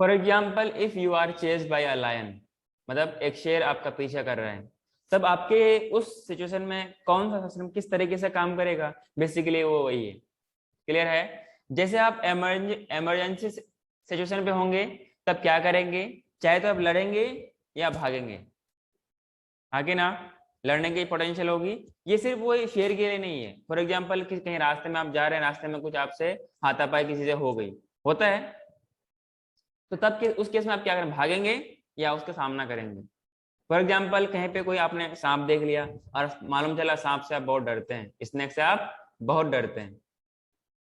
For example if you are chased by a lion, मतलब एक शेर आपका पीछा कर रहा है, तब आपके उस सिचुएशन में कौन सा सिस्टम किस तरीके से काम करेगा, बेसिकली वो वही है। क्लियर है? जैसे आप इमरजेंसी सिचुएशन पे होंगे तब क्या करेंगे, चाहे तो आप लड़ेंगे या भागेंगे, आगे ना लड़ने की पोटेंशियल होगी। ये सिर्फ वो शेर के लिए नहीं है। फॉर एग्जाम्पल कहीं रास्ते में आप जा रहे हैं, रास्ते में कुछ आपसे हाथापाई किसी से हो गई, होता है, तो तब के उस केस में आप क्या करें, भागेंगे या उसका सामना करेंगे। फॉर एग्जाम्पल कहीं पे कोई आपने सांप देख लिया और मालूम चला सांप से आप बहुत डरते हैं, स्नेक से आप बहुत डरते हैं,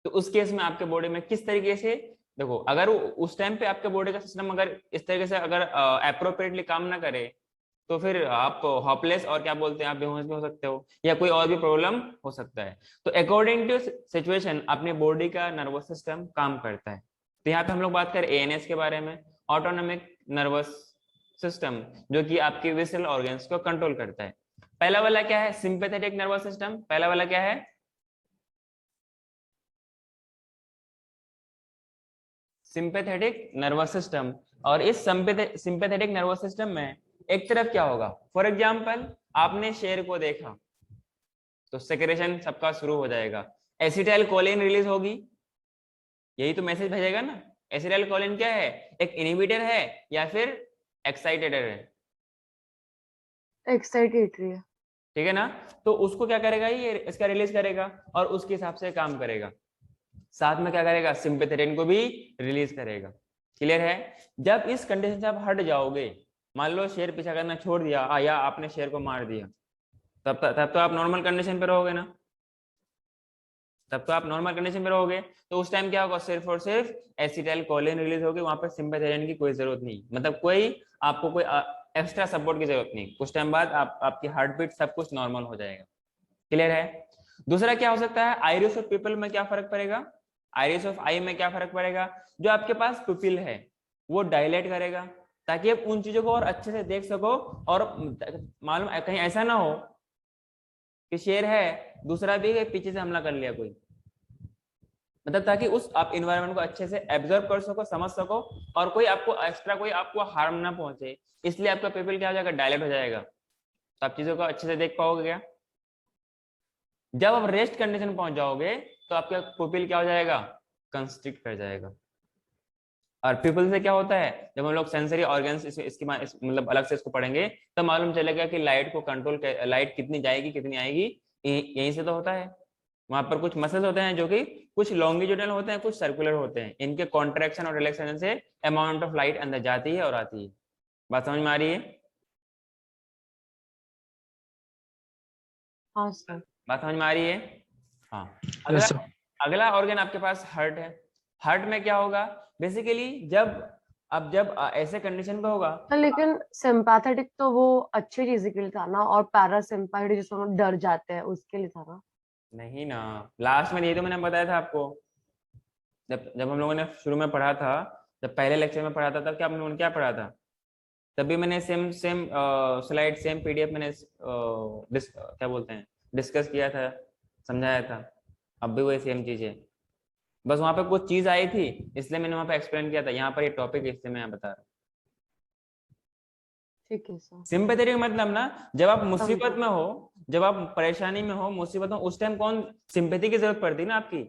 तो उस केस में आपके बॉडी में किस तरीके से, देखो अगर उस टाइम पे आपके बॉडी का सिस्टम अगर इस तरीके से अगर अप्रोप्रिएटली काम ना करे, तो फिर आप हॉपलेस और क्या बोलते हैं, आप बेहोश भी हो सकते हो या कोई और भी प्रॉब्लम हो सकता है। तो अकॉर्डिंग टू सिचुएशन अपने बॉडी का नर्वस सिस्टम काम करता है। तो यहाँ पे हम लोग बात करें एएनएस के बारे में, ऑटोनोमिक नर्वस सिस्टम, जो कि आपके विसरल ऑर्गन्स को कंट्रोल करता है। पहला वाला क्या है, सिंपैथेटिक नर्वस सिस्टम। पहला वाला क्या है, सिंपैथेटिक नर्वस सिस्टम। और इस सिंपैथेटिक नर्वस सिस्टम में एक तरफ क्या होगा, फॉर एग्जांपल आपने शेर को देखा तो सेक्रेशन सबका शुरू हो जाएगा, एसिटाइल कोलिन रिलीज होगी, यही तो मैसेज भेजेगा ना। एसिटाइल कोलिन क्या है, एक इनहिबिटर है या फिर एक्साइटेटर है, एक्साइटेटरी है। ठीक है ना। तो उसको क्या करेगा, ये इसका रिलीज करेगा और उसके हिसाब से काम करेगा। साथ में क्या करेगा, सिंपैथेटिक को भी रिलीज करेगा। क्लियर है? जब इस कंडीशन से आप हट जाओगे, मान लो शेर पीछा करना छोड़ दिया या आपने शेर को मार दिया, तब तो आप नॉर्मल कंडीशन पे रहोगे ना, तब तो आप नॉर्मल कंडीशन पे रहोगे। तो उस टाइम क्या होगा, सिर्फ और सिर्फ एसिटाइल कोलिन रिलीज होगी, वहां पर सिंपैथेटिक की कोई जरूरत नहीं, मतलब कोई आपको कोई एक्स्ट्रा सपोर्ट की जरूरत नहीं। कुछ टाइम बाद आपकी हार्ट बीट सब कुछ नॉर्मल हो जाएगा। क्लियर है? दूसरा क्या हो सकता है, आइरिस ऑफ पीपल में क्या फर्क पड़ेगा, आइरिस ऑफ आई में क्या फर्क पड़ेगा, जो आपके पास पुपिल है वो डायलेट करेगा ताकि आप उन चीजों को और अच्छे से देख सको। और मालूम कहीं ऐसा ना हो कि शेर है दूसरा भी पीछे से हमला कर लिया कोई, मतलब ताकि उस आप इन्वायरमेंट को अच्छे से एब्जॉर्ब कर सको, समझ सको, और कोई आपको एक्स्ट्रा कोई आपको हार्म ना पहुंचे, इसलिए आपका पीपल क्या हो जाएगा, डायलेट हो जाएगा, तो आप चीजों को अच्छे से देख पाओगे क्या। जब आप रेस्ट कंडीशन पहुंच जाओगे तो आपका पुपिल क्या हो जाएगा, कंस्ट्रिक्ट कर जाएगा। और पीपल से क्या होता है, जब हम लोग सेंसरी ऑर्गन्स इसकी मतलब अलग से इसको पढ़ेंगे तब मालूम चलेगा कि लाइट को कंट्रोल, लाइट कितनी जाएगी कितनी आएगी, यहीं से तो होता है। वहां पर कुछ मसल्स होते हैं जो कि कुछ लॉन्गिट्यूडनल होते हैं, कुछ सर्कुलर होते हैं, इनके कॉन्ट्रैक्शन और रिलैक्सेशन से अमाउंट ऑफ लाइट अंदर जाती है और आती है। बात समझ में आ रही है? हाँ सर। बात समझ में आ रही है? हाँ। अगला यस सर। अगला ऑर्गन आपके पास हार्ट है। हार्ट में क्या होगा, बेसिकली जब अब जब ऐसे कंडीशन पे होगा, लेकिन सिंपैथेटिक तो वो अच्छी चीज के लिए था ना, और पैरासिम्पैथेटिक जिसमें हम डर जाते हैं उसके लिए था ना। नहीं ना, लास्ट में यही तो मैंने बताया था आपको, जब जब हम लोगों ने शुरू में पढ़ा था, जब पहले लेक्चर में पढ़ा था तब क्या हम लोगों ने क्या पढ़ा था, तभी मैंने same same slide same PDF मैंने क्या बोलते हैं डिस्कस किया था, समझाया था। अब भी वही सेम चीज है, बस वहां पे कुछ चीज आई थी इसलिए मैंने वहां पे एक्सप्लेन किया था, यहाँ पर ये टॉपिक इसलिए मैं बता रहा हूँ। ठीक है सर। सिंपैथेटिक मतलब ना, जब आप मुसीबत समझा। में हो, जब आप परेशानी में हो, मुसीबत में, उस टाइम कौन सिंपैथी की जरूरत पड़ती है ना आपकी।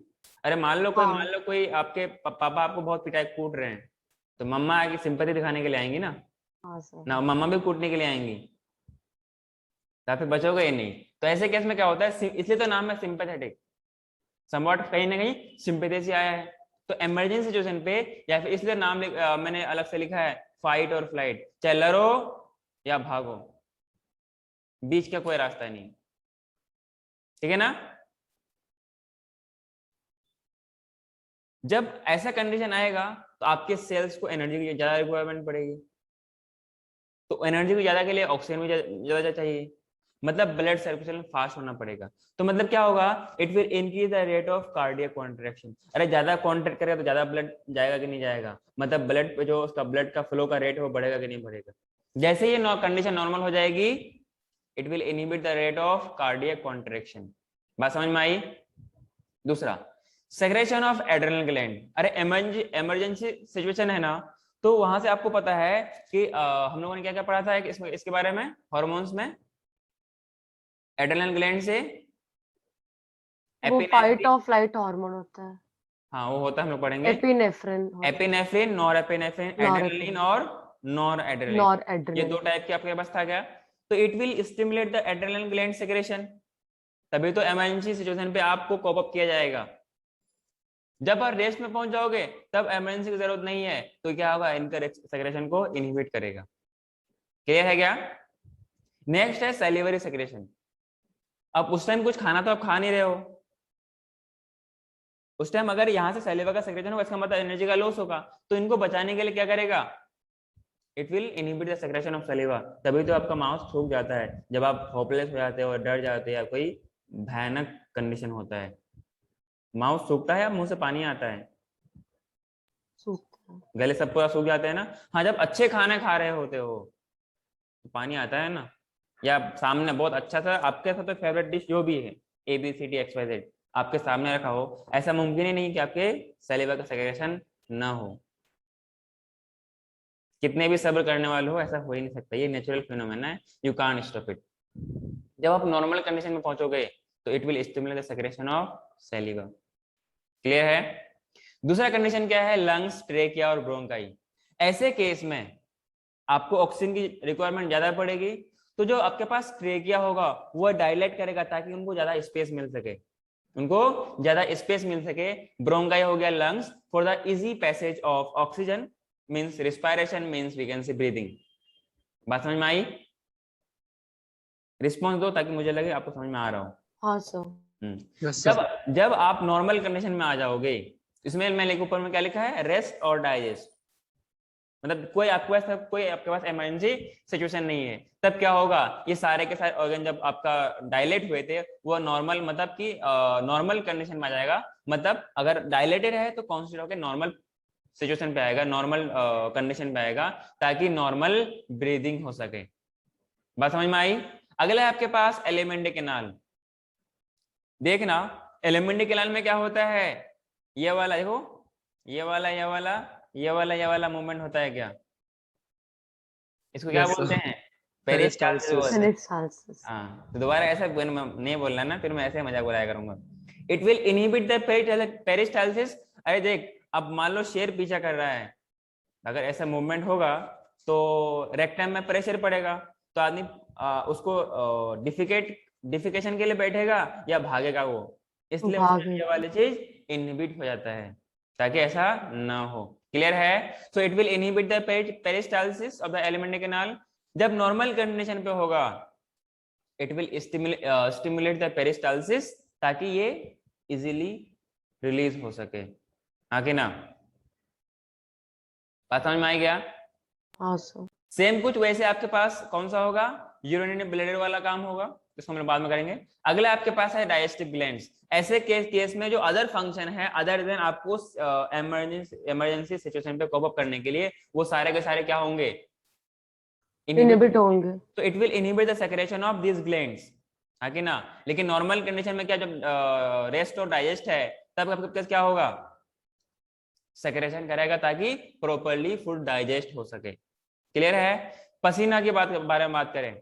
अरे मान हाँ। लो कोई आपके पापा आपको बहुत पिटाई कूट रहे हैं, तो मम्मा आके सिंपैथी दिखाने के लिए आएंगी ना, हाँ सर। ना मम्मा भी कूटने के लिए आएंगी, तो फिर बचोगे ही नहीं। तो ऐसे केस में क्या होता है, इसलिए तो नाम है सिंपैथेटिक, समवॉट कहीं ना कहीं सिंपैथी से आया है। तो इमरजेंसी सिचुएशन पे, या फिर इसलिए नाम मैंने अलग से लिखा है फाइट और फ्लाइट, चाहे लड़ो या भागो, बीच का कोई रास्ता नहीं, ठीक है ना। जब ऐसा कंडीशन आएगा तो आपके सेल्स को एनर्जी की ज्यादा रिक्वायरमेंट पड़ेगी, तो एनर्जी को ज्यादा के लिए ऑक्सीजन भी ज्यादा चाहिए, मतलब ब्लड सर्कुलेशन फास्ट होना पड़ेगा। तो मतलब क्या होगा, it will increase the rate of cardiac contraction. अरे ज्यादा कॉन्ट्रैक्ट करेगा तो ज्यादा ब्लड जाएगा कि नहीं जाएगा, मतलब ब्लड पे जो उसका ब्लड का फ्लो का रेट है वो बढ़ेगा कि नहीं बढ़ेगा। जैसे ये कंडीशन नॉर्मल हो जाएगी, it will inhibit the rate of cardiac contraction. बात समझ में आई? दूसरा, सेक्रेशन ऑफ एड्रेनल ग्लैंड। अरे इमरजेंसी सिचुएशन है ना, तो वहां से आपको पता है कि हम लोगों ने क्या क्या पढ़ा था इसके बारे में हॉर्मोन्स में, एड्रेनल ग्लैंड से वो फाइट एपिनेफ्रिन, और फ्लाइट हार्मोन होता है, हाँ वो होता है, हम लोग पढ़ेंगे एपिनेफ्रिन होता है, epinephrine, nor epinephrine, adrenaline norepinephrine, और नॉर एड्रेनलिन। नॉर ये दो एड्रेनलिन। टाइप के आपके पास था क्या? तो it will stimulate the adrenal gland secretion, तभी तो इमरजेंसी सिचुएशन पे आपको कॉप अप किया जाएगा। जब आप रेस्ट में पहुंच जाओगे तब इमरजेंसी की जरूरत नहीं है, तो क्या होगा, इनका सेक्रेशन को इनहिबिट करेगा। क्लियर है क्या? नेक्स्ट है सैलिवरी सेक्रेशन। अब उस टाइम कुछ खाना तो आप खा नहीं रहे हो, उस टाइम अगर यहाँ से सैलिवा का सेक्रेशन होगा, इसका मतलब एनर्जी का लॉस होगा, तो इनको बचाने के लिए क्या करेगा, it will inhibit the secretion of saliva. तभी तो आपका माउथ सूख जाता है जब आप होपलेस हो जाते हो और डर जाते हो या कोई भयानक कंडीशन होता है, माउथ सूखता है या मुंह से पानी आता है, सूखता है। गले सब पूरा सूख जाते हैं ना। हाँ, जब अच्छे खाने खा रहे होते हो तो पानी आता है ना, या सामने बहुत अच्छा सा आपके सबसे फेवरेट डिश जो भी है, ABCD XYZ आपके सामने रखा हो, ऐसा मुमकिन ही नहीं कि आपके सैलिवा का सेक्रेशन ना हो। कितने भी सब्र करने वाले हो, ऐसा हो ही नहीं सकता, ये नेचुरल फिनोमेना है, यू कांट स्टॉप इट। जब आप नॉर्मल कंडीशन में पहुंचोगे तो it will stimulate the secretion of saliva. Clear है? दूसरा कंडीशन क्या है, लंग्स, ट्रेकिया और ब्रोंकाई। ऐसे केस में आपको ऑक्सीजन की रिक्वायरमेंट ज्यादा पड़ेगी, तो जो आपके पास ट्रेकिया होगा वो डायलेट करेगा ताकि उनको ज्यादा स्पेस मिल सके, उनको ज्यादा स्पेस मिल सके। ब्रोंकाई हो गया lungs, for the easy passage of oxygen means respiration means we can say breathing. बात समझ में आई? रिस्पॉन्स दो ताकि मुझे लगे आपको समझ में आ रहा हो। हाँ सर। जब जब आप नॉर्मल कंडीशन में आ जाओगे, इसमें मैं ऊपर में क्या लिखा है, रेस्ट और डाइजेस्ट, मतलब कोई आपके पास इमरजेंसी सिचुएशन नहीं है, तब क्या होगा, ये सारे के सारे ऑर्गन जब आपका डायलेट हुए थे वो नॉर्मल, मतलब कि नॉर्मल कंडीशन में आ जाएगा। मतलब अगर डायलेटेड है तो कॉन्स्टिट्यूट होकर नॉर्मल सिचुएशन पे आएगा, नॉर्मल कंडीशन पे आएगा, ताकि नॉर्मल ब्रीदिंग हो सके। बात समझ में आई? अगला है आपके पास एलिमेंट कैनाल। देखना एलिमेंट कैनाल में क्या होता है, ये वाला देखो, ये वाला ये वाला ये वाला ये वाला मूवमेंट होता है क्या, इसको क्या बोलते हैं, पेरिस्टाल्सिस बोलते हैं। पेरिस्टाल्सिस। हाँ, तो दोबारा ऐसा नहीं बोलना ना, फिर मैं ऐसे मजाक उड़ाया करूंगा। It will inhibit the peristalsis. अरे देख, अब मान लो शेर पीछा कर रहा है, अगर ऐसा मूवमेंट होगा तो रेक्टम में प्रेशर पड़ेगा, तो आदमी उसको डिफिकेशन के लिए बैठेगा या भागेगा वो, इसलिए उसमें ये वाली चीज इनहिबिट हो जाता है ताकि ऐसा ना हो। क्लियर है? So it will inhibit the peristalsis of the element canal. जब नॉर्मल कंडीशन पे होगा it will stimulate the peristalsis ताकि ये इजीली रिलीज हो सके। हाँ कि ना? बात समझ में आई क्या? हाँ सर। सेम कुछ वैसे आपके पास कौन सा होगा, यूरिनरी ब्लैडर वाला काम होगा, इसको हम लोग बाद में करेंगे। अगला आपके पास है डाइजेस्टिव ग्लैंड्स। ऐसे केस में जो अदर फंक्शन है अदर देन आपको इमरजेंसी सिचुएशन पे कोप अप करने के लिए, वो सारे के सारे क्या होंगे, इनहिबिट होंगे। तो it will inhibit the secretion of this glands, है कि ना? लेकिन नॉर्मल कंडीशन में क्या, जब रेस्ट और डाइजेस्ट है तब आपके पास क्या होगा, सेक्रेशन करेगा ताकि प्रॉपर्ली फूड डाइजेस्ट हो सके। क्लियर है? पसीना की बारे में बात करें,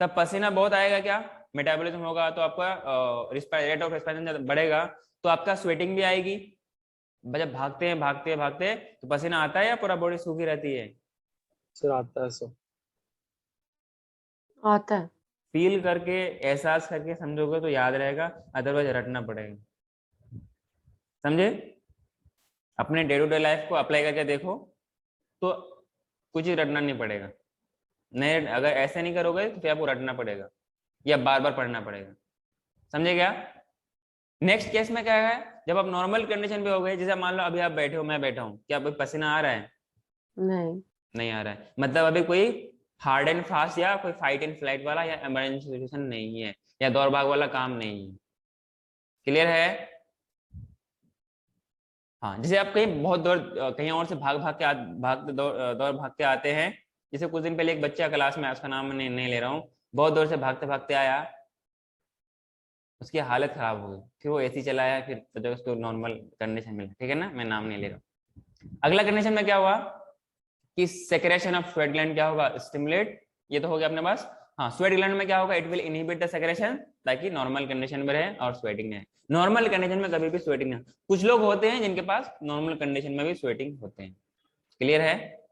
तब पसीना बहुत आएगा, क्या मेटाबॉलिज्म होगा तो आपका रेट ऑफ रेस्पिरेशन बढ़ेगा, तो आपका स्वेटिंग भी आएगी। जब भागते हैं भागते भागते तो पसीना आता है या पूरा बॉडी सूखी रहती है? सर आता है सर। आता है। फील करके एहसास करके समझोगे तो याद रहेगा, अदरवाइज रटना पड़ेगा। समझे? अपने डे टू डे लाइफ को अप्लाई करके देखो तो कुछ ही रटना नहीं पड़ेगा। नहीं, अगर ऐसे नहीं करोगे तो फिर आपको रटना पड़ेगा या बार बार पढ़ना पड़ेगा। समझे क्या? नेक्स्ट केस में क्या है, जब आप नॉर्मल कंडीशन पे हो गए, जैसे मान लो अभी आप बैठे हो, मैं बैठा हूँ, क्या अभी पसीना आ रहा है? नहीं आ रहा है, मतलब अभी कोई हार्ड एंड फास्ट या कोई फाइट एंड फ्लाइट वाला या इमरजेंसी सिचुएशन नहीं है या दौड़ भाग वाला काम नहीं है। क्लियर है? हाँ, जैसे आप कहीं बहुत दौड़ कहीं और से दौड़ भाग के आते हैं। जैसे कुछ दिन पहले एक बच्चा क्लास में, उसका नाम नहीं ले रहा हूँ, बहुत दूर से भागते भागते आया, उसकी हालत खराब हो गई, फिर वो एसी चलाया, फिर उसको नॉर्मल कंडीशन मिला। ठीक है ना, मैं नाम नहीं ले रहा हूँ। अगला कंडीशन में क्या हुआ, कि सेक्रेशन ऑफ स्वेट ग्लैंड क्या होगा, स्टिमुलेट, ये तो हो गया अपने पास। हाँ, स्वेट ग्लैंड में क्या होगा, it will inhibit the secretion, ताकि नॉर्मल कंडीशन में रहे और स्वेटिंग है। नॉर्मल कंडीशन में कभी भी स्वेटिंग ना, कुछ लोग होते हैं जिनके पास नॉर्मल कंडीशन में भी स्वेटिंग होते हैं। क्लियर है?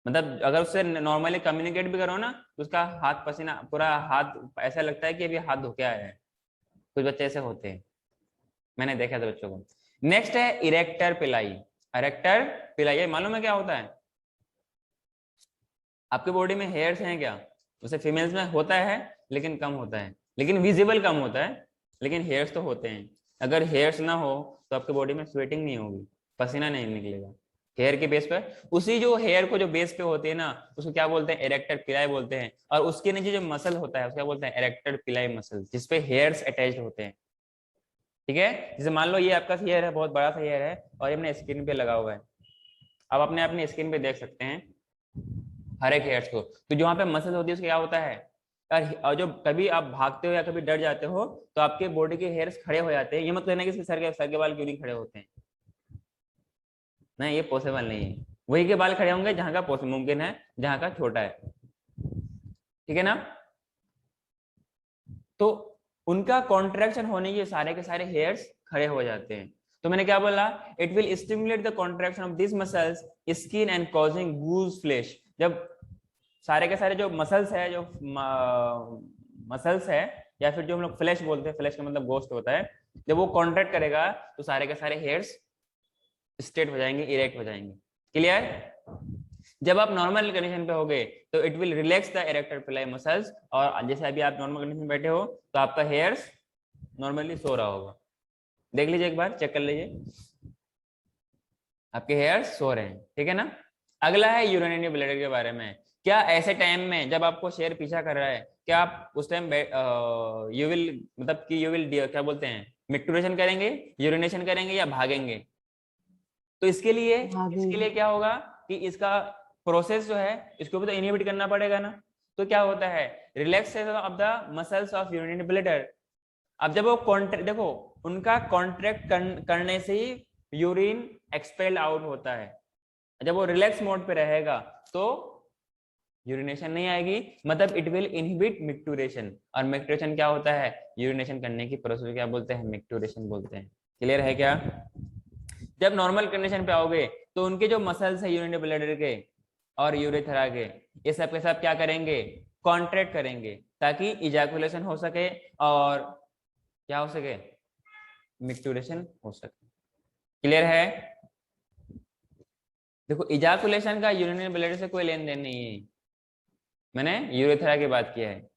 मतलब अगर उससे नॉर्मली कम्युनिकेट भी करो ना तो उसका हाथ पसीना, पूरा हाथ ऐसा लगता है कि अभी हाथ धो के आया है। कुछ बच्चे ऐसे होते हैं, मैंने देखा था बच्चों को। नेक्स्ट है इरेक्टर पिलाई। इरेक्टर पिलाई, ये मालूम है क्या होता है? आपके बॉडी में हेयर्स हैं क्या? उसे फीमेल्स में होता है लेकिन कम होता है, लेकिन विजिबल कम होता है, लेकिन हेयर्स तो होते हैं। अगर हेयर्स ना हो तो आपके बॉडी में स्वेटिंग नहीं होगी, पसीना नहीं निकलेगा। हेयर के बेस पर, उसी जो हेयर को जो बेस पे होती है ना, उसको क्या बोलते हैं, इरेक्टर पिलाई बोलते हैं। और उसके नीचे जो मसल होता है उसको क्या बोलते हैं, इरेक्टर पिलाई मसल, जिसपे हेयर्स अटैच्ड होते हैं। ठीक है, जैसे मान लो ये आपका हेयर है, बहुत बड़ा सा हेयर है और ये अपने स्किन पे लगा हुआ है। अब अपने स्किन पे देख सकते हैं हर एक हेयर्स को, तो जो वहाँ पे मसल होती है उसका क्या होता है, और जो कभी आप भागते हो या कभी डर जाते हो तो आपके बॉडी के हेयर्स खड़े हो जाते हैं। ये मत कहना कि सर के बाल क्यों नहीं खड़े होते हैं, नहीं, ये पॉसिबल नहीं है। वही के बाल खड़े होंगे जहां का मुमकिन है, जहां का छोटा है। ठीक है ना? तो उनका कॉन्ट्रैक्शन होने के सारे के सारे हेयर्स खड़े हो जाते हैं। तो मैंने क्या बोला, it will stimulate the contraction of this muscles skin and causing goose flash. जब सारे के सारे जो मसल्स है, जो मसल्स है या फिर जो हम लोग फ्लैश बोलते हैं, फ्लैश का मतलब गोश्त होता है, जब वो कॉन्ट्रैक्ट करेगा तो सारे के सारे हेयर्स स्ट्रेट हो जाएंगे, इरेक्ट हो जाएंगे। क्लियर? जब आप नॉर्मल कंडीशन पे होगे तो it will relax the erector पिलाई मसल्स, और जैसे अभी आप नॉर्मल कंडीशन में बैठे हो तो आपका हेयर्स नॉर्मली सो रहा होगा। देख लीजिए, एक बार चेक कर लीजिए, आपके हेयर्स सो रहे हैं। ठीक है ना? अगला है यूरिनरी ब्लैडर के बारे में। क्या ऐसे टाइम में जब आपको शेर पीछा कर रहा है, क्या आप उस टाइम यू विल, मतलब कि यू विल क्या बोलते हैं, मिक्टुरेशन करेंगे, यूरिनेशन करेंगे या भागेंगे? तो इसके लिए क्या होगा कि इसका प्रोसेस जो है इसको भी तो इनहिबिट करना पड़ेगा ना। तो क्या होता है, relaxation of the muscles of urinary bladder. अब जब वो कॉन्ट्रैक्ट, देखो उनका कॉन्ट्रैक्ट करने से ही यूरिन एक्सपेल आउट होता है। जब वो रिलैक्स मोड पे रहेगा तो यूरिनेशन नहीं आएगी, मतलब इट विल इनहिबिट मिक्टुरेशन। और मिक्टुरेशन क्या होता है, यूरिनेशन करने की प्रोसेस क्या बोलते हैं, मिक्टुरेशन बोलते हैं। क्लियर है क्या? जब नॉर्मल कंडीशन पे आओगे तो उनके जो मसल्स है यूरिनरी ब्लैडर के और यूरेथ्रा के, ये सब के सब क्या करेंगे, कॉन्ट्रैक्ट करेंगे, ताकि इजैकुलेशन हो सके और क्या हो सके, मिक्टुरेशन हो सके। क्लियर है? देखो इजैकुलेशन का यूरिनरी ब्लैडर से कोई लेन देन नहीं है, मैंने यूरेथ्रा की बात किया है।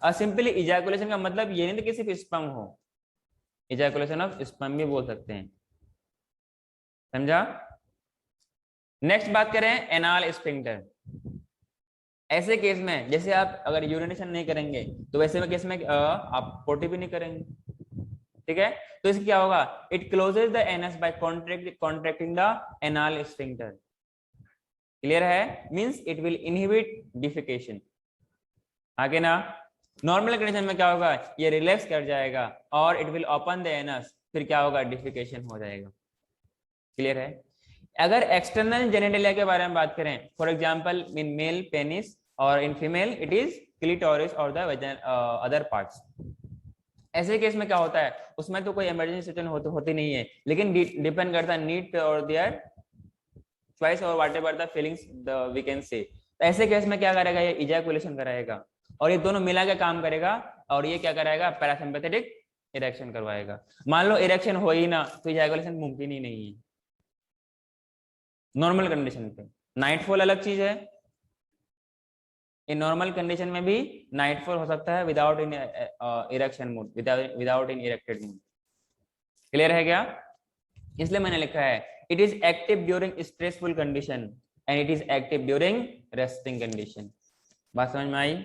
और सिंपली इजैकुलेशन का मतलब ये नहीं कि सिर्फ स्पर्म हो, इजैकुलेशन ऑफ स्पर्म भी बोल सकते हैं। समझा? नेक्स्ट बात करें एनाल स्फिंक्टर। ऐसे केस में जैसे आप अगर यूरिनेशन नहीं करेंगे तो वैसे में केस में आप पोटी भी नहीं करेंगे। ठीक है? तो इससे क्या होगा, it closes the anus by contracting the anal sphincter. Clear है? Means it will inhibit defecation. आगे ना, नॉर्मल कंडीशन में क्या होगा, ये रिलैक्स कर जाएगा और it will open the anus, फिर क्या होगा, डिफिकेशन हो जाएगा। क्लियर है? अगर एक्सटर्नल जेनिटलिया के बारे में बात करें, for example in male penis और in female it is clitoris और द अदर पार्ट्स। ऐसे केस में क्या होता है, उसमें तो कोई इमरजेंसी सिचुएशन होती नहीं है, लेकिन डिपेंड करता है नीड और देयर चॉइस और whatever the feelings we can say. ऐसे केस में क्या करेगा, ये इजैकुलेशन कराएगा और ये दोनों मिला के काम करेगा, और ये क्या कराएगा, पैरासिम्पैथेटिक इरेक्शन करवाएगा। मान लो इरेक्शन हो ही ना तो इजैकुलेशन मुमकिन ही नहीं है नॉर्मल कंडीशन पे। नाइटफॉल अलग चीज है, इन नॉर्मल कंडीशन में भी नाइटफॉल हो सकता है without in erection mode, without in erected mode. Clear है क्या? इसलिए मैंने लिखा है it is active during stressful condition and it is active during resting condition. बात समझ में आई?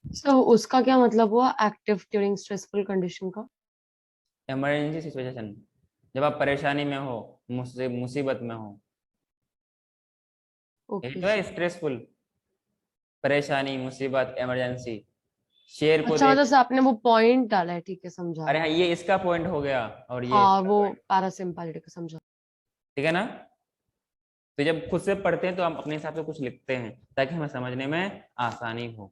सो उसका क्या मतलब हुआ, एक्टिव ड्यूरिंग स्ट्रेसफुल कंडीशन का? इमरजेंसी सिचुएशन, जब आप परेशानी में हो, मुसीबत में हो, ओके तो है स्ट्रेसफुल, परेशानी, मुसीबत, इमरजेंसी। शेर को अच्छा, देख, मतलब से आपने वो पॉइंट डाला है, ठीक है, समझा। अरे हाँ ये इसका पॉइंट हो गया और ये हाँ इसका वो point। पैरासिम्पैथेटिक समझा। ठीक है ना? तो जब खुद से पढ़ते हैं तो हम अपने हिसाब से कुछ लिखते हैं ताकि हमें समझने में आसानी हो।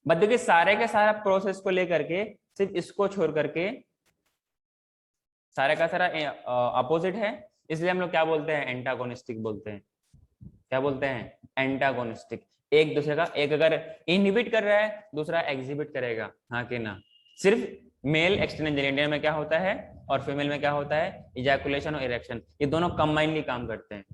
बट देखिए सारे के सारा प्रोसेस को लेकर के सिर्फ इसको छोड़ करके सारे का सारा अपोजिट है, इसलिए हम लोग क्या बोलते हैं, एंटागोनिस्टिक बोलते हैं। क्या बोलते हैं, एंटागोनिस्टिक। एक दूसरे का, एक अगर इनहिबिट कर रहा है दूसरा एग्जिबिट करेगा, हाँ कि ना। सिर्फ मेल एक्सटर्नल जेनिटल में क्या होता है और फीमेल में क्या होता है, इजैकुलेशन और इरेक्शन, ये दोनों कंबाइनली काम करते हैं।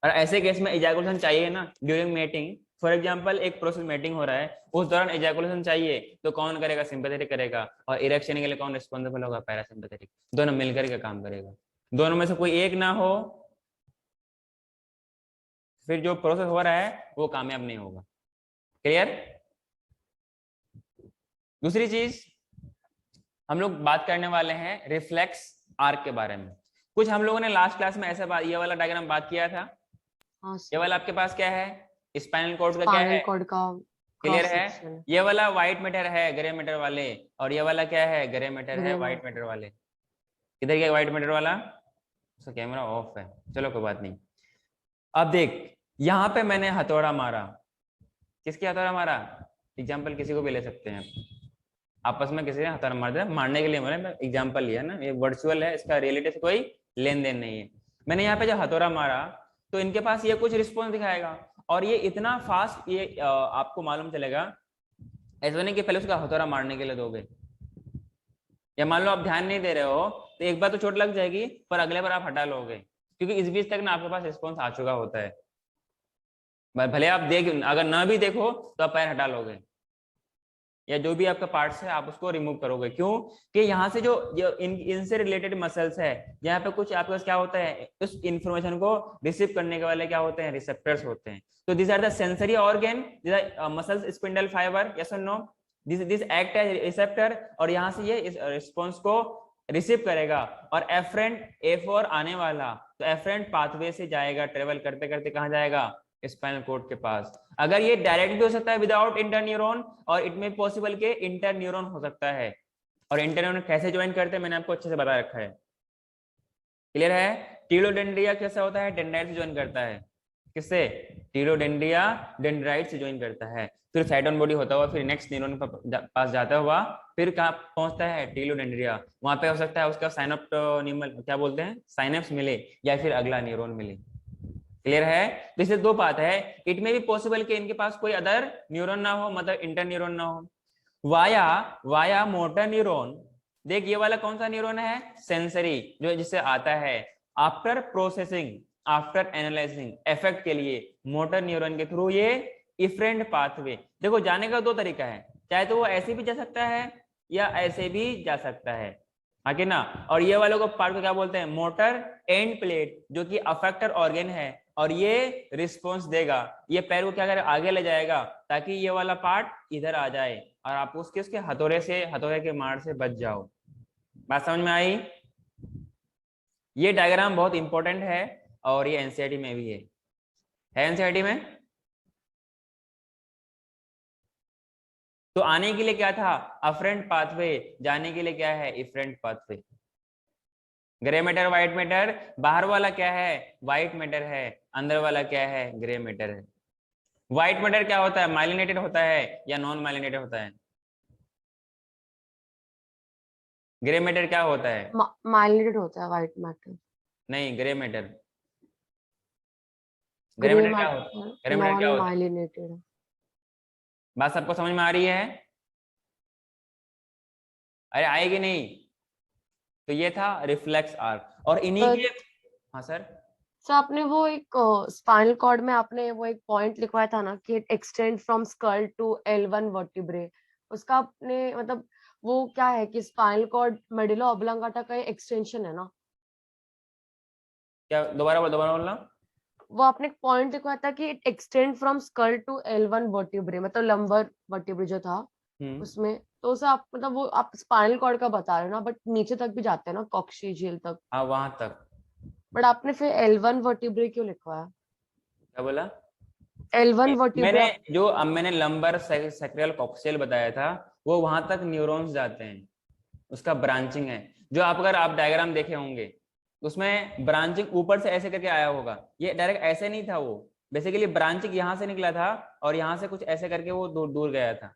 और ऐसे केस में इजैकुलेशन चाहिए ना ड्यूरिंग मेटिंग, फॉर एग्जांपल एक प्रोसेस मेटिंग हो रहा है उस दौरान इजैकुलेशन चाहिए तो कौन करेगा, सिंपैथेटिक करेगा, और इरेक्शन के लिए कौन रिस्पॉन्सिबल होगा, पैरासिम्पैथेटिक। दोनों मिलकर के काम करेगा। दोनों में से कोई एक ना हो फिर जो प्रोसेस हो रहा है वो कामयाब नहीं होगा। क्लियर। दूसरी चीज हम लोग बात करने वाले हैं रिफ्लेक्स आर्क के बारे में। कुछ हम लोगों ने लास्ट क्लास में ऐसा ये वाला डायग्राम बात किया था। हाँ ये वाला आपके पास क्या है, स्पाइनल कॉर्ड का क्या है, स्पाइनल कॉर्ड का क्लियर क्रॉस है। सेक्शन ये वाला व्हाइट मैटर है ग्रे मैटर वाले, और ये वाला क्या है, ग्रे मैटर है ग्रे व्हाइट मैटर वाले। किधर गया व्हाइट मैटर वाला, उसका कैमरा ऑफ है, चलो कोई बात नहीं। अब देख यहाँ पे मैंने हथौड़ा मारा, किसके हथौड़ा मारा, एग्जाम्पल किसी को भी ले सकते हैं, आपस में किसी ने हथौड़ा मार दिया, मारने के लिए मैंने एग्जाम्पल लिया ना, ये वर्चुअल है, इसका रियलिटी से कोई लेन देन नहीं है। मैंने यहाँ पे जब हथौड़ा मारा तो इनके पास ये कुछ रिस्पॉन्स दिखाएगा, और ये इतना फास्ट, ये आपको मालूम चलेगा। ऐसा नहीं कि पहले उसका हथौड़ा मारने के लिए दोगे, या मान लो आप ध्यान नहीं दे रहे हो तो एक बार तो चोट लग जाएगी पर अगले बार आप हटा लोगे, क्योंकि इस बीच तक ना आपके पास रिस्पॉन्स आ चुका होता है। भले आप अगर ना भी देखो तो आप पैर हटा लोगे, या जो भी आपका पार्ट्स है आप उसको रिमूव करोगे। क्यों कि यहाँ से जो इनसे रिलेटेड मसल्स है, यहाँ पे कुछ आपके पास क्या होता है, उस इंफॉर्मेशन को रिसीव करने के वाले क्या होते हैं, रिसेप्टर्स होते हैं। तो this are the sensory organ, muscles, spindle fibre, yes और no, this act as receptor, और यहाँ से ये इस रिस्पॉन्स को रिसीव करेगा। और एफरेंट A4 आने वाला, तो एफरेंट पाथवे से जाएगा, ट्रेवल करते करते कहाँ जाएगा, स्पाइनल कॉर्ड के पास। अगर ये डायरेक्ट भी हो सकता है विदाउट इंटरन्यूरॉन, और इट में पॉसिबल के इंटरन्यूरॉन हो सकता है। और इंटरन्यूरॉन कैसे ज्वाइन करते हैं मैंने आपको अच्छे से बता रखा है, क्लियर है। टीलोडेंड्रिया कैसा होता है, डेंड्राइट से ज्वाइन करता है, किससे, टीलोडेंड्रिया डेंड्राइट से ज्वाइन करता है, फिर साइटोन बॉडी होता हुआ फिर नेक्स्ट न्यूरॉन पास जाता हुआ फिर कहाँ पहुंचता है, टीलोडेंड्रिया। वहां पे हो सकता है उसका साइनोप्टोनिमल क्या बोलते हैं, साइनेप्स मिले, या फिर अगला न्यूरॉन मिले। क्लियर है। तो इससे दो बात है, इट में भी पॉसिबल कि इनके पास कोई अदर न्यूरॉन ना हो, मतलब इंटर न्यूरॉन ना हो। वाया मोटर न्यूरॉन, देख ये वाला कौन सा न्यूरॉन है, सेंसरी, जो जिससे आता है after processing, after analysing effect के लिए मोटर न्यूरॉन के थ्रू ये इफरेंट पाथवे। देखो जाने का दो तरीका है, चाहे तो वो ऐसे भी जा सकता है या ऐसे भी जा सकता है, आगे ना। और ये वालों को पार्ट को क्या बोलते हैं, मोटर एंड प्लेट, जो कि अफेक्टर ऑर्गन है, और ये रिस्पॉन्स देगा, ये पैर को क्या करे, आगे ले जाएगा ताकि ये वाला पार्ट इधर आ जाए और आप उसके हथौड़े के मार से बच जाओ। बात समझ में आई। ये डायग्राम बहुत इंपॉर्टेंट है और ये एनसीईआरटी में भी है एनसीईआरटी में। तो आने के लिए क्या था, अफरेंट पाथवे, जाने के लिए क्या है, efferent pathway. Grey matter white matter, बाहर वाला क्या है, व्हाइट मैटर है, अंदर वाला क्या है, ग्रे मैटर है। व्हाइट मैटर क्या होता है, माइलिनेटेड होता है या नॉन माइलिनेटेड होता है, ग्रे मैटर क्या होता है, माइलिनेटेड होता है व्हाइट मैटर, नहीं grey matter, grey grey matter क्या होता है, ग्रे मैटर क्या नॉन होता है। माइलिनेटेड। बात सबको समझ में आ रही है, अरे आएगी नहीं। तो ये था रिफ्लेक्स आर्क, और इन्हीं के, हाँ सर। सो आपने वो एक स्पाइनल कॉर्ड में आपने वो एक पॉइंट लिखवाया था ना कि extend from skull to L1 vertebrae, उसका आपने मतलब वो क्या है कि स्पाइनल कॉर्ड मेडुला ऑब्लांगाटा का एक्सटेंशन है ना, क्या, दोबारा बोलना। वो आपने एक पॉइंट लिखवाया था कि it extend from skull to L1 vertebrae, मतलब लंबर वर्टिब्रे जो था उसमें, तो उसे आप मतलब वो आप स्पाइनल कॉर्ड का बता रहे हो ना, बट नीचे तक भी जाते हैं ना, कॉक्सीजियल तक, हाँ वहां तक। बट आपने फिर L1 वर्टिब्रे क्यों लिखवाया, क्या बोला, L1 वर्टिब्रे मैंने लंबर सैक्रल कॉक्सियल बताया था, वो वहां तक न्यूरॉन्स जाते हैं, उसका ब्रांचिंग है। जो आप अगर आप डायग्राम देखे होंगे उसमें ब्रांचिंग ऊपर से ऐसे करके आया होगा, ये डायरेक्ट ऐसे नहीं था, वो बेसिकली ब्रांचिंग यहाँ से निकला था और यहाँ से कुछ ऐसे करके वो दूर दूर गया था।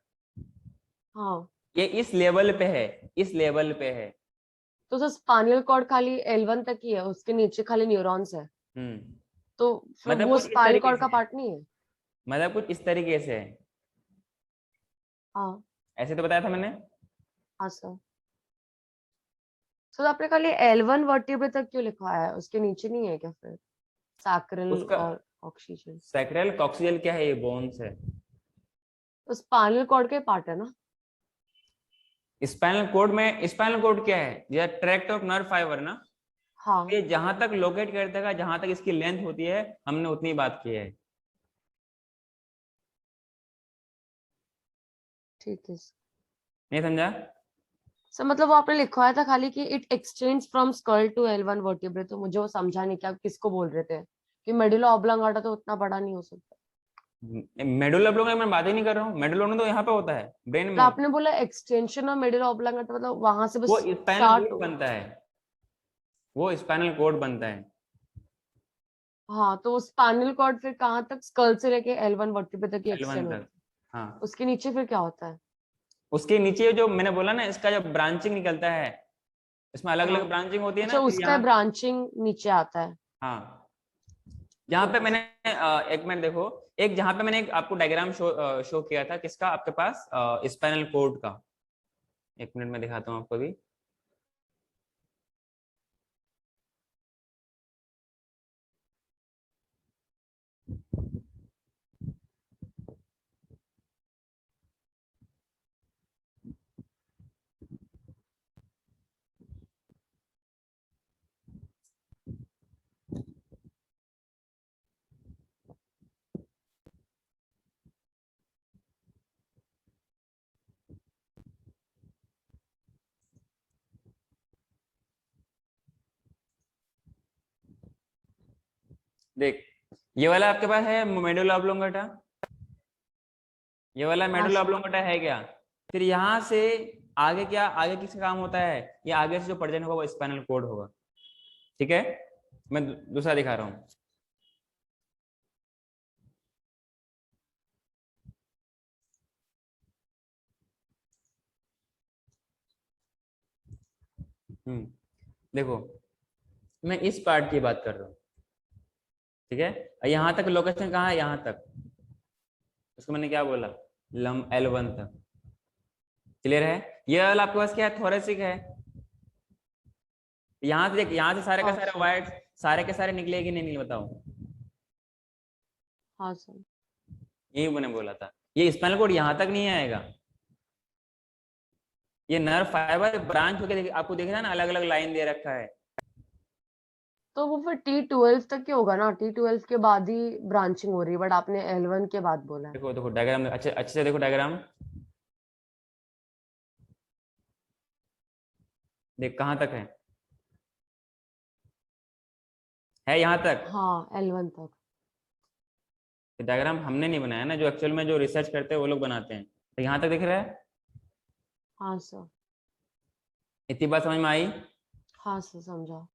हाँ, ये इस लेवल पे है, इस लेवल पे है। तो स्पाइनल कॉर्ड खाली L1 तक ही है, उसके नीचे खाली न्यूरॉन्स है, तो फिर मतलब वो कुछ इस स्पाइनल तरीके कॉर्ड से का है, पार्ट नहीं है। मतलब कुछ इस तरीके से है। हाँ ऐसे तो बताया था मैंने। हाँ सर। सर आपने खाली L1 वर्टिब्रे तक क्यों लिखवाया है, उसके नीचे नहीं है क्या फिर सैक्रल उसका और ऑक्सीजन? सैक्रल कॉक्सियल क्या है, ये बोन्स है। तो स्पाइनल कॉर्ड के पार्ट है ना। स्पाइनल कोड में, स्पाइनल कोड क्या है, ये ट्रैक्ट ऑफ नर्व फाइबर ना। हाँ ये जहां तक लोकेट करता है, जहां तक इसकी लेंथ होती है, हमने उतनी बात की है। ठीक है नहीं समझा? सर, मतलब वो आपने लिखवाया था खाली कि it extends from skull to L1 vertebrae, तो मुझे वो समझा नहीं कि आप किसको बोल रहे थे, कि मेडुला ऑब्लांगाटा तो उतना बड़ा नहीं हो सकता। मेडुला ऑब्लोंगेटा मैं बात ही नहीं कर रहा हूँ, मेडुला ऑब्लोंगेटा तो यहाँ पे होता है, ब्रेन तो में होता आपने बोला एक्सटेंशन ऑफ मेडुला ऑब्लांगाटा, मतलब वहां से है। बस वो स्पाइनल स्टार्ट कोड हो। बनता है, वो स्पाइनल कोड बनता है। हाँ, तो स्पाइनल कॉर्ड फिर कहाँ तक, स्कल से लेके L1 वर्टिब्रे तक ही L1 एक्सटेंड तक। होता है, हाँ, उसके नीचे फिर क्या होता है? उसके नीचे जो मैंने बोला ना, इसका जो ब्रांचिंग निकलता है, इसमें अलग अलग हाँ, ब्रांचिंग होती है अच्छा ना, फिर उसका यहाँ। ब्रांचिंग नीचे आता है। हाँ, जहाँ पे ठीक है मैंने सर। एक मिनट देखो, एक जहाँ पे मैंने एक आपको डायग्राम शो किया था, किसका आपके पास, स्पाइनल कोड का। एक मिनट में दिखाता हूँ आपको भी। देख, ये वाला आपके पास है मेडुला ऑब्लोंगेटा, ये वाला हाँ मेडुला सर। ऑब्लोंगेटा है क्या? फिर यहाँ से आगे क्या, आगे किसका काम होता है, ये आगे से जो प्रेजेंट होगा वो स्पाइनल कोड होगा। ठीक है, मैं दूसरा दिखा रहा हूँ। देखो, मैं इस पार्ट की बात कर रहा हूँ। ठीक है, यहाँ तक लोकेशन कहाँ है, यहाँ तक, उसको मैंने क्या बोला, लम L1 तक। क्लियर है? ये वाला आपके पास क्या है, थोरेसिक है। यहाँ से देख, यहाँ से सारे का हाँ सारे सर। वाइट, सारे के सारे निकलेगी नहीं बताओ। हाँ सर। यही मैंने बोला था, ये स्पाइनल कोड यहाँ तक नहीं आएगा। ये नर्व फाइबर ब्रांच होकर आपको देख रहा है ना, अलग अलग लाइन दे रखा है। तो वो फिर T12 तक ही होगा ना, T12 के बाद ही ब्रांचिंग हो रही है, बट आपने L1 के बाद बोला है। देखो देखो डायग्राम, अच्छे अच्छे से देखो डायग्राम, देख कहाँ तक है यहाँ तक। हाँ, L1 तक। डायग्राम हमने नहीं बनाया ना, जो एक्चुअल में जो रिसर्च करते हैं वो लोग बनाते हैं। तो यहाँ तक दिख रहा है, हाँ सर। इतनी बात समझ में आई? हाँ सर, समझा।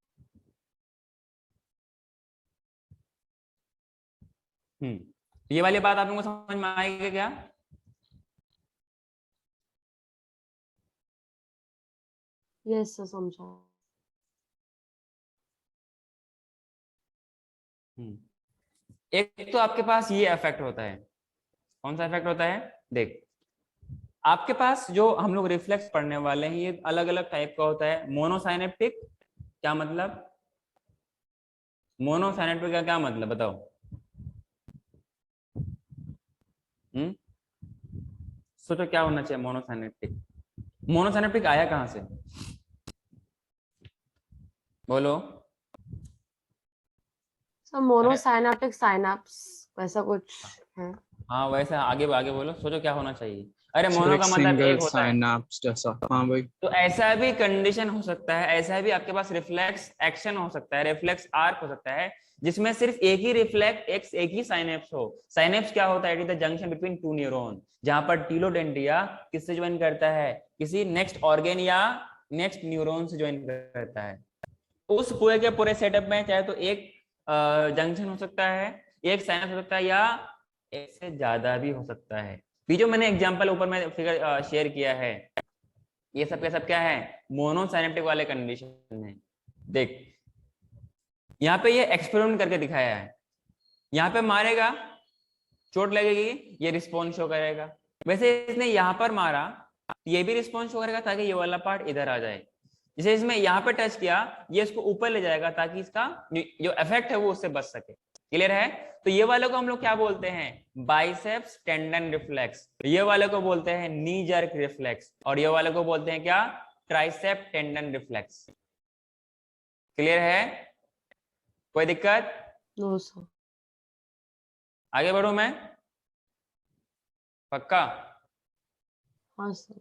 ये वाली बात आप लोगों को समझ में आएगी क्या? यस सर, समझा। एक तो आपके पास ये इफेक्ट होता है, कौन सा इफेक्ट होता है, देख, आपके पास जो हम लोग रिफ्लेक्स पढ़ने वाले हैं, ये अलग अलग टाइप का होता है। मोनोसाइनेप्टिक, क्या मतलब, मोनोसाइनेप्टिक का क्या मतलब बताओ। हम्म सोचो क्या होना चाहिए मोनोसाइनेप्टिक। मोनोसाइनेप्टिक आया कहां से, बोलो। सर मोनोसाइनेप्टिक साइनेप्स वैसा कुछ है। हाँ वैसा, आगे आगे बोलो, सोचो क्या होना चाहिए। अरे सर मोनो एक का मतलब सिंगल एक होता है। साइनाप्स जैसा, हाँ भाई। तो ऐसा भी कंडीशन हो सकता है, ऐसा भी आपके पास रिफ्लेक्स एक्शन हो सकता है, रिफ्लेक्स आर्क हो सकता है, जिसमें सिर्फ एक ही रिफ्लेक्स, एक ही साइनेप्स हो। साइनेप्स क्या होता है, it is the junction between two neuron, जहां पर टीलोडेंड्रिया किससे ज्वाइन करता है, किसी नेक्स्ट ऑर्गेन या नेक्स्ट न्यूरॉन से ज्वाइन करता है। उस पूरे के पूरे सेटअप में चाहे तो एक जंक्शन हो सकता है, एक साइनस हो सकता है, या एक से ज्यादा भी हो सकता है। ये जो मैंने एग्जांपल ऊपर में फिगर शेयर किया है, ये सब के सब क्या है, मोनोसाइनेप्टिक वाले कंडीशन है। देख यहाँ पे ये एक्सपेरिमेंट करके दिखाया है, यहाँ पे मारेगा चोट लगेगी, ये रिस्पॉन्स शो करेगा। वैसे इसने यहाँ पर मारा, ये भी रिस्पॉन्स शो करेगा ताकि ये वाला पार्ट इधर आ जाए। जैसे इसमें यहाँ पे टच किया, ये इसको ऊपर ले जाएगा ताकि इसका जो इफेक्ट है वो उससे बच सके। क्लियर है? तो ये वाले को हम लोग क्या बोलते हैं, बाइसेप्स टेंडन रिफ्लेक्स। ये वाले को बोलते हैं नी जर्क रिफ्लेक्स, और ये वाले को बोलते हैं क्या, ट्राइसेप टेंडन रिफ्लेक्स। क्लियर है? कोई दिक्कत? No sir. आगे बढ़ू मैं? पक्का? हाँ सर।